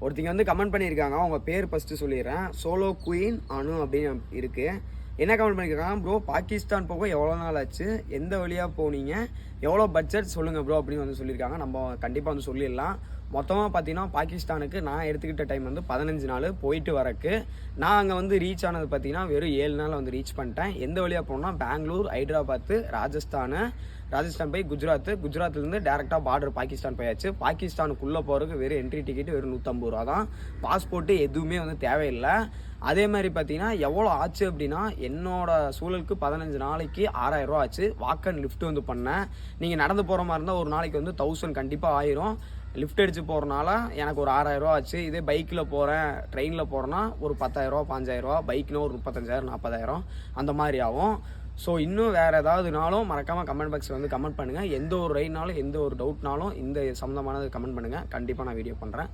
ஒருத்தங்க வந்து கமெண்ட் பண்ணியிருக்காங்க. அவங்க பேர் ஃபஸ்ட்டு சொல்லிடுறேன். சோலோ குயின் அனு அப்படின்னு இருக்குது. என்ன கமெண்ட் பண்ணியிருக்காங்க, ப்ரோ பாகிஸ்தான் போக எவ்வளோ நாள் ஆச்சு, எந்த வழியாக போனீங்க, எவ்வளோ பட்ஜெட் சொல்லுங்கள் ப்ரோ அப்படின்னு வந்து சொல்லியிருக்காங்க. நம்ம கண்டிப்பாக வந்து சொல்லிடலாம். மொத்தமாக பார்த்தீங்கன்னா பாகிஸ்தானுக்கு நான் எடுத்துக்கிட்ட டைம் வந்து 15 நாள் போயிட்டு வரக்கு. நான் அங்கே வந்து ரீச் ஆனது பார்த்தீங்கன்னா வெறும் 7 நாள் வந்து ரீச் பண்ணிட்டேன். எந்த வழியாக போனோம்னா பெங்களூர், ஹைதராபாத்து, ராஜஸ்தான் போய் குஜராத்லேருந்து டேரெக்டாக பார்டர் பாகிஸ்தான் போயாச்சு. பாகிஸ்தானுக்குள்ளே போகிறதுக்கு வெறும் என்ட்ரி டிக்கெட்டு வெறும் 150 ரூபா தான். பாஸ்போர்ட்டு எதுவுமே வந்து தேவையில்லை. அதே மாதிரி பார்த்தீங்கன்னா எவ்வளோ ஆச்சு அப்படின்னா, என்னோட சூழலுக்கு 15 நாளைக்கு 6000 ரூபா ஆச்சு. வாக் அண்ட் லிஃப்ட் வந்து பண்ணேன். நீங்கள் நடந்து போகிற மாதிரி இருந்தால் ஒரு நாளைக்கு வந்து 1000 கண்டிப்பாக ஆயிரும். லிஃப்ட் அடித்து போகிறனால எனக்கு ஒரு 6000 ரூபா ஆச்சு. இதே பைக்கில் போகிறேன், ட்ரெயினில் போகிறேன்னா ஒரு 10,000 ரூபா 5,000 ரூபா, பைக்னா ஒரு 35,000 40,000 அந்த மாதிரி ஆகும். ஸோ இன்னும் வேறு ஏதாவதுனாலும் மறக்காமல் கமெண்ட் பாக்ஸில் வந்து கமெண்ட் பண்ணுங்கள். எந்த ஒரு ரைட்னாலும் எந்த ஒரு டவுட்னாலும் இந்த சம்மந்தமானது கமெண்ட் பண்ணுங்கள். கண்டிப்பாக நான் வீடியோ பண்ணுறேன்.